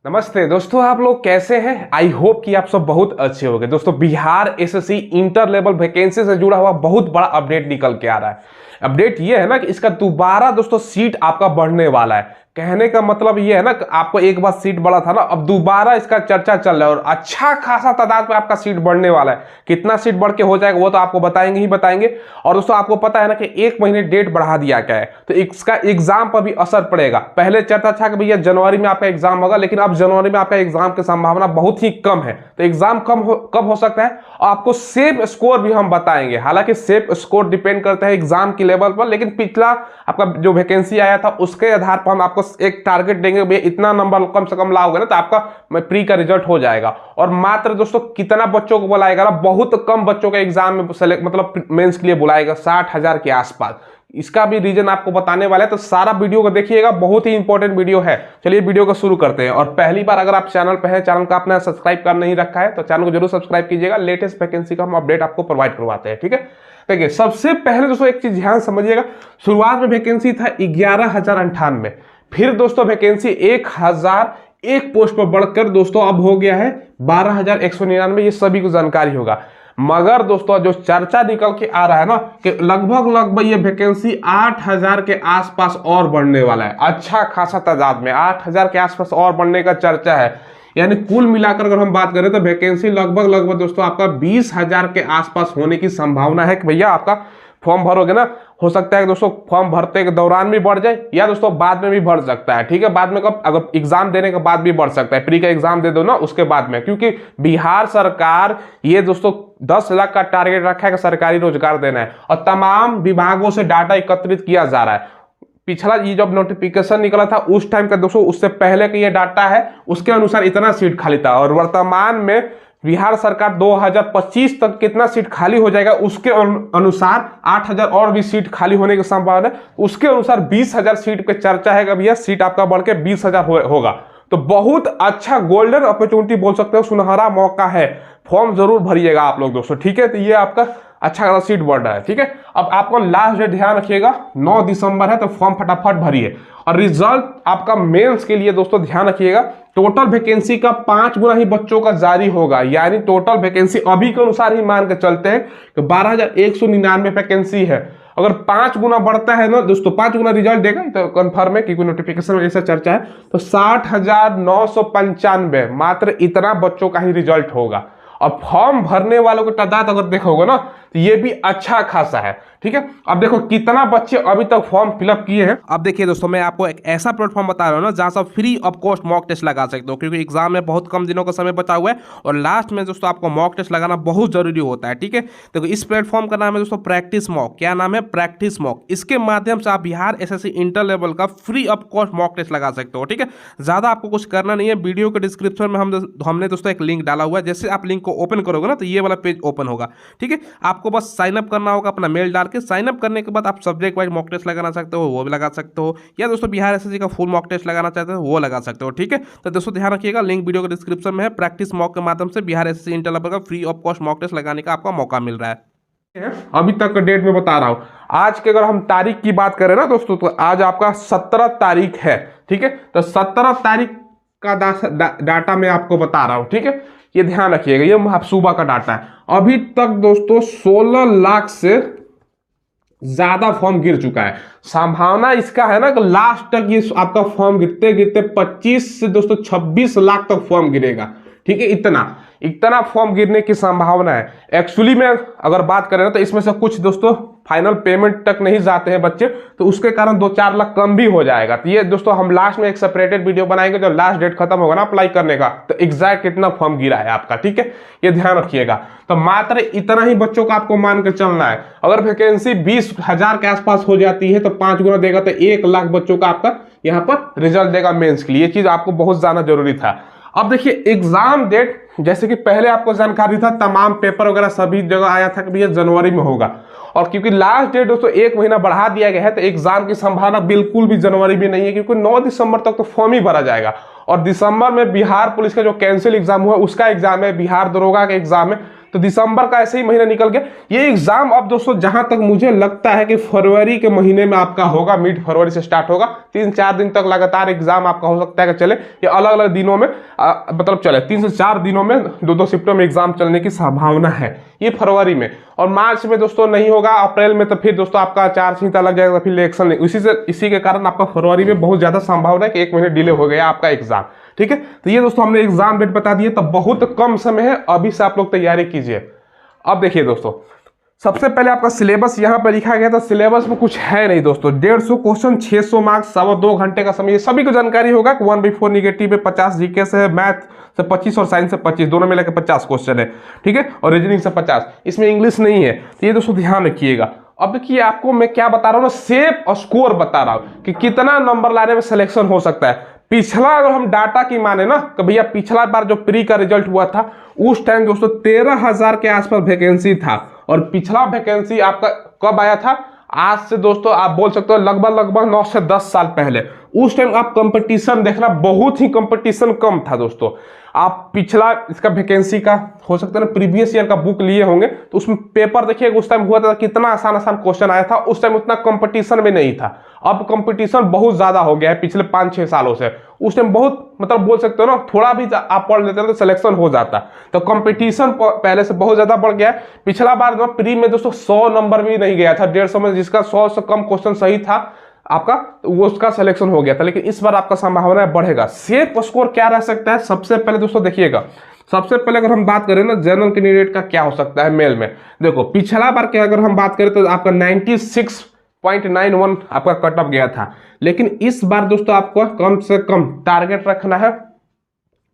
नमस्ते दोस्तों, आप लोग कैसे हैं। आई होप कि आप सब बहुत अच्छे होंगे। दोस्तों, Bihar SSC inter level vacancy से जुड़ा हुआ बहुत बड़ा अपडेट निकल के आ रहा है। अपडेट ये है ना कि इसका दोबारा दोस्तों सीट आपका बढ़ने वाला है। कहने का मतलब ये है ना कि आपको एक बार सीट बढ़ा था ना, अब दोबारा इसका चर्चा चल रहा है और अच्छा खासा तादाद में आपका सीट बढ़ने वाला है। कितना सीट बढ़ के हो जाएगा वो तो आपको बताएंगे ही बताएंगे। और दोस्तों आपको पता है ना कि 1 महीने डेट बढ़ा दिया गया है, तो इसका एग्जाम पर भी असर पड़ेगा। पहले चर्चा था कि भैया जनवरी में आपका एग्जाम होगा, लेकिन अब जनवरी में आपका एग्जाम की संभावना बहुत ही कम है। तो एग्जाम कब हो सकता है, और आपको सेफ स्कोर भी हम बताएंगे। हालांकि सेफ स्कोर डिपेंड करता है एग्जाम की लेवल पर, लेकिन पिछला आपका जो वैकेंसी आया था उसके आधार पर हम आपको एक टारगेट देंगे, भैया इतना नंबर कम से कम लाओगे ना तो आपका प्री का रिजल्ट हो जाएगा। और मात्र दोस्तों कितना बच्चों को बुलाएगा ना, बहुत कम बच्चों के एग्जाम में सेलेक्ट मतलब मेंस के लिए बुलाएगा, 60,000 के आसपास। इसका भी रीजन आपको बताने वाला है, तो सारा वीडियो को देखिएगा, बहुत ही इंपॉर्टेंट वीडियो है। चलिए वीडियो को शुरू करते हैं। और पहली बार अगर आप चैनल पर हैं, चैनल का आपने सब्सक्राइब कर नहीं रखा है तो चैनल को जरूर सब्सक्राइब कीजिएगा। लेटेस्ट वैकेंसी का हम अपडेट आपको प्रोवाइड करवाते हैं, ठीक है। देखिए, सबसे पहले दोस्तों एक चीज ध्यान समझिएगा, शुरुआत में वैकेंसी था 11,098, फिर दोस्तों वैकेंसी 1,001 पोस्ट पर बढ़कर दोस्तों अब हो गया है 12,199। ये सभी को जानकारी होगा। मगर दोस्तों जो चर्चा निकल के आ रहा है ना कि लगभग ये वैकेंसी 8,000 के आसपास और बढ़ने वाला है। अच्छा खासा तादाद में 8,000 के आसपास और बढ़ने का चर्चा है। यानी कुल मिलाकर अगर हम बात करें तो वैकेंसी लगभग दोस्तों आपका 20,000 के आसपास होने की संभावना है कि भैया आपका फॉर्म भरोगे ना, हो सकता है दोस्तों फॉर्म भरते के दौरान भी बढ़ जाए या दोस्तों बाद में भी बढ़ सकता है, ठीक है। बाद में कब, अगर एग्जाम देने के बाद भी बढ़ सकता है, प्री का एग्जाम दे दो ना उसके बाद में, क्योंकि बिहार सरकार ये दोस्तों 10 लाख का टारगेट रखा है कि सरकारी रोजगार देना है और तमाम विभागों से डाटा एकत्रित किया जा रहा है। पिछला ये जब नोटिफिकेशन निकला था उस टाइम का दोस्तों, उससे पहले का ये डाटा है, उसके अनुसार इतना सीट खाली था। और वर्तमान में बिहार सरकार 2025 तक कितना सीट खाली हो जाएगा उसके अनुसार 8,000 और भी सीट खाली होने की संभावना है। उसके अनुसार 20,000 सीट पे चर्चा है कि भैया सीट आपका बढ़ के 20,000 होगा। तो बहुत अच्छा गोल्डन अपॉर्चुनिटी बोल सकते हो, सुनहरा मौका है। फॉर्म जरूर भरिएगा आप लोग दोस्तों, ठीक है। तो ये आपका अच्छा खासा सीट बढ़ रहा है, ठीक है। अब आपको लास्ट डेट ध्यान रखिएगा, 9 दिसंबर है, तो फॉर्म फटाफट भरिए। और रिजल्ट आपका मेंस के लिए दोस्तों ध्यान रखिएगा, टोटल वैकेंसी का 5 गुना ही बच्चों का जारी होगा। यानी टोटल वैकेंसी अभी के अनुसार ही मान के चलते हैं कि 12,199 वैकेंसी है। अगर 5 गुना बढ़ता है ना दोस्तों, 5 गुना रिजल्ट देगा तो कंफर्म है, क्योंकि नोटिफिकेशन में ऐसा चर्चा है। तो 60,995 मात्र इतना बच्चों का ही रिजल्ट होगा। और फॉर्म भरने वालों की तादाद अगर देखोगे ना तो ये भी अच्छा खासा है, ठीक है। अब देखो कितना बच्चे अभी तक फॉर्म फिलअप किए हैं। अब देखिए दोस्तों, मैं आपको एक ऐसा प्लेटफॉर्म बता रहा हूँ ना जहां से free of cost mock test लगा सकते हो, क्योंकि एग्जाम में बहुत कम दिनों का समय बचा हुआ है और लास्ट में दोस्तों आपको मॉक टेस्ट लगाना बहुत जरूरी होता है, ठीक है। देखो इस प्लेटफॉर्म का नाम है दोस्तों प्रैक्टिस मॉक। क्या नाम है? Practice mock. इसके माध्यम से आप बिहार एसएससी इंटर लेवल का free of cost mock test लगा सकते हो, ठीक है। ज्यादा आपको कुछ करना नहीं है। वीडियो के डिस्क्रिप्शन में हमने दोस्तों एक लिंक डाला हुआ है, जैसे आप लिंक को ओपन करोगे ना तो ये वाला पेज ओपन होगा, ठीक है। आपको बस साइन अप करना होगा, अपना मेल डाल के साइन अप करने के बाद आप सब्जेक्ट वाइज मॉक टेस्ट लगाना सकते हो, वो भी लगा सकते हो, या दोस्तों बिहार एसएससी का फुल मॉक टेस्ट लगाना चाहते हो वो लगा सकते हो, ठीक है। तो दोस्तों ध्यान रखिएगा, लिंक वीडियो के डिस्क्रिप्शन में है। प्रैक्टिस मॉक के माध्यम से बिहार एसएससी इंटर लेवल का free of cost mock test लगाने का आपका मौका मिल रहा है। अभी तक का डेट में बता रहा हूं। आज के अगर हम तारीख की बात करें ना दोस्तों, तो आज आपका 17 तारीख है, ठीक है। तो 17 तारीख का डाटा मैं आपको बता रहा हूं, ठीक है। ये ध्यान रखिएगा, ये सुबह का डाटा है। अभी तक दोस्तों 16 लाख से ज्यादा फॉर्म गिर चुका है। संभावना इसका है ना कि लास्ट तक ये आपका फॉर्म गिरते गिरते 25 से दोस्तों 26 लाख तक फॉर्म गिरेगा, ठीक है। इतना फॉर्म गिरने की संभावना है। एक्चुअली में अगर बात करें ना तो इसमें से कुछ दोस्तों फाइनल पेमेंट तक नहीं जाते हैं बच्चे, तो उसके कारण 2-4 लाख कम भी हो जाएगा। तो ये दोस्तों हम लास्ट में एक सेपरेटेड वीडियो बनाएंगे, जब लास्ट डेट खत्म होगा ना अप्लाई करने का, तो एग्जैक्ट कितना फॉर्म गिरा है आपका, ठीक है। ये ध्यान रखिएगा। तो मात्र इतना ही बच्चों का आपको मान कर चलना है। अगर वैकेंसी 20,000 के आसपास हो जाती है तो 5 गुना देगा, तो 1 लाख बच्चों का आपका यहाँ पर रिजल्ट देगा मेंस के लिए। ये चीज आपको बहुत जाना जरूरी था। अब देखिए एग्जाम डेट, जैसे कि पहले आपको जानकारी था, तमाम पेपर वगैरह सभी जगह आया था कि भैया जनवरी में होगा। और क्योंकि लास्ट डेट दोस्तों 1 महीना बढ़ा दिया गया है, तो एग्जाम की संभावना बिल्कुल भी जनवरी में नहीं है, क्योंकि 9 दिसंबर तक तो फॉर्म ही भरा जाएगा। और दिसंबर में बिहार पुलिस का जो कैंसिल एग्जाम हुआ उसका एग्जाम है, बिहार दरोगा का एग्जाम है। तो दिसंबर का ऐसे ही महीना निकल गया। ये एग्जाम अब दोस्तों जहां तक मुझे लगता है कि फरवरी के महीने में आपका होगा, मिड फरवरी से स्टार्ट होगा, 3-4 दिन तक लगातार एग्जाम आपका हो सकता है कि चले, या अलग अलग दिनों में मतलब चले, 3 से 4 दिनों में 2-2 शिफ्टों में एग्जाम चलने की संभावना है, ये फरवरी में। और मार्च में दोस्तों नहीं होगा, अप्रैल में तो फिर दोस्तों आपका आचार संहिता लग जाएगा, फिर इलेक्शन नहीं, इसी के कारण आपका फरवरी में बहुत ज्यादा संभावना है कि 1 महीने डिले हो गया आपका एग्जाम। ठीक है, तो ये दोस्तों हमने एग्जाम डेट बता दिए, तो बहुत कम समय है, अभी से आप लोग तैयारी कीजिए। अब देखिए दोस्तों, सबसे पहले आपका सिलेबस यहाँ पे लिखा गया था, सिलेबस में कुछ है नहीं दोस्तों, 150 क्वेश्चन, 600 मार्क्स, 2.25 घंटे का समय, ये सभी को जानकारी होगा कि 1/4 निगेटिव है, 50 जीके से है, मैथ से 25 और साइंस से 25, दोनों में लेकर 50 क्वेश्चन है। ठीक है, और रीजनिंग से 50, इसमें इंग्लिश नहीं है, तो ये दोस्तों ध्यान रखिएगा। अब देखिए आपको मैं क्या बता रहा हूँ ना, सेफ और स्कोर बता रहा हूँ कि कितना नंबर लाने में सिलेक्शन हो सकता है। पिछला अगर हम डाटा की माने ना कि भैया पिछला बार जो प्री का रिजल्ट हुआ था उस टाइम दोस्तों 13,000 के आसपास वैकेंसी था, और पिछला वैकेंसी आपका कब आया था, आज से दोस्तों आप बोल सकते हो लगभग 9 से 10 साल पहले। उस टाइम आप कंपटीशन देखना, बहुत ही कंपटीशन कम था दोस्तों। आप पिछला इसका वैकेंसी का हो सकता है ना प्रीवियस ईयर का बुक लिए होंगे, तो उसमें पेपर देखिए उस टाइम हुआ था, कितना आसान क्वेश्चन आया था, उस टाइम उतना कंपटीशन में नहीं था। अब कंपटीशन बहुत ज्यादा हो गया है पिछले 5-6 सालों से। उस टाइम बहुत मतलब बोल सकते हो ना, थोड़ा भी आप पढ़ लेते तो सिलेक्शन हो जाता, तो कंपटीशन पहले से बहुत ज्यादा बढ़ गया है। पिछला बार प्री में दोस्तों 100 नंबर भी नहीं गया था, 150 में, जिसका 100 से कम क्वेश्चन सही था आपका, वो उसका सिलेक्शन हो गया था। लेकिन इस बार आपका संभावना बढ़ेगा। सेफ स्कोर क्या रह सकता है, सबसे पहले दोस्तों देखिएगा, सबसे पहले अगर हम बात करें ना जनरल कैंडिडेट का क्या हो सकता है मेल में, देखो पिछला बार के अगर हम बात करें तो आपका 96.91 आपका कट ऑफ गया था। लेकिन इस बार दोस्तों आपको कम से कम टारगेट रखना है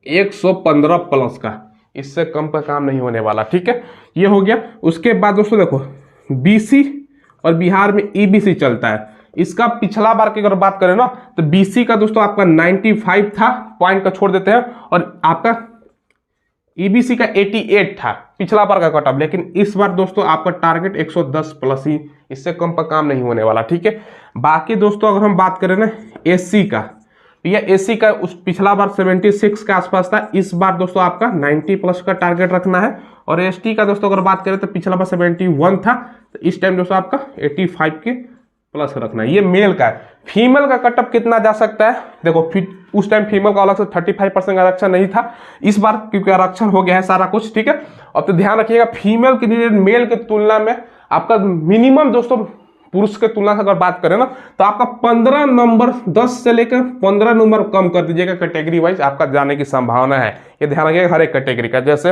115 प्लस का, इससे कम का काम नहीं होने वाला। ठीक है, ये हो गया। उसके बाद दोस्तों देखो बीसी और बिहार में ईबीसी चलता है, इसका पिछला बार की अगर बात करें ना तो बीसी का दोस्तों आपका 95 था, पॉइंट का छोड़ देते हैं, और आपका ईबीसी का 88 था पिछला बार का कट ऑफ। लेकिन इस बार दोस्तों आपका टारगेट 110 प्लस ही, इससे कम का काम नहीं होने वाला। ठीक है, बाकी दोस्तों अगर हम बात करें ना एससी का, यह एससी का उस पिछला बार 76 के आसपास था, इस बार दोस्तों आपका 90 प्लस का टारगेट रखना है। और एसटी का दोस्तों अगर बात करें तो पिछला बार 71 था, तो इस टाइम दोस्तों आपका 85 के प्लस रखना है। ये मेल का है। फीमेल का कटअप कितना जा सकता है, देखो उस टाइम फीमेल का अलग से 35% आरक्षण नहीं था, इस बार क्योंकि आरक्षण हो गया है सारा कुछ। ठीक है, अब तो ध्यान रखिएगा फीमेल कैंडिडेट मेल के तुलना में आपका मिनिमम दोस्तों पुरुष के तुलना से अगर बात करें ना तो आपका 15 नंबर 10 से लेकर 15 नंबर कम कर दीजिएगा, कैटेगरी वाइज आपका जाने की संभावना है। ये ध्यान रखिएगा हर एक कैटेगरी का, जैसे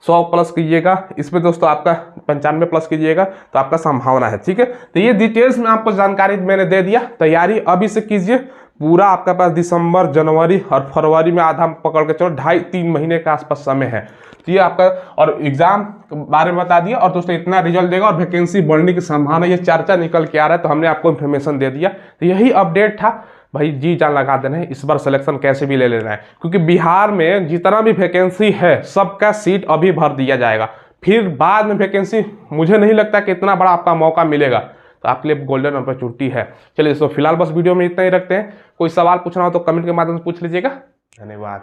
100 प्लस कीजिएगा, इसमें दोस्तों आपका 95 प्लस कीजिएगा तो आपका संभावना है। ठीक है, तो ये डिटेल्स में आपको जानकारी मैंने दे दिया। तैयारी अभी से कीजिए, पूरा आपके पास दिसंबर, जनवरी और फरवरी में आधा पकड़ के चलो 2.5-3 महीने के आसपास समय है। तो ये आपका और एग्जाम के बारे में बता दिया, और दोस्तों इतना रिजल्ट देगा और वैकेंसी बढ़ने की संभावना, ये चर्चा निकल के आ रहा है, तो हमने आपको इन्फॉर्मेशन दे दिया। तो यही अपडेट था भाई, जी जान लगा देना है, इस बार सिलेक्शन कैसे भी ले लेना है, क्योंकि बिहार में जितना भी वैकेंसी है सबका सीट अभी भर दिया जाएगा, फिर बाद में वैकेंसी मुझे नहीं लगता कि इतना बड़ा आपका मौका मिलेगा, तो आपके लिए गोल्डन अपॉर्चुनिटी है। चलिए दोस्तों फिलहाल बस वीडियो में इतना ही रखते हैं, कोई सवाल पूछना हो तो कमेंट के माध्यम से पूछ लीजिएगा। धन्यवाद।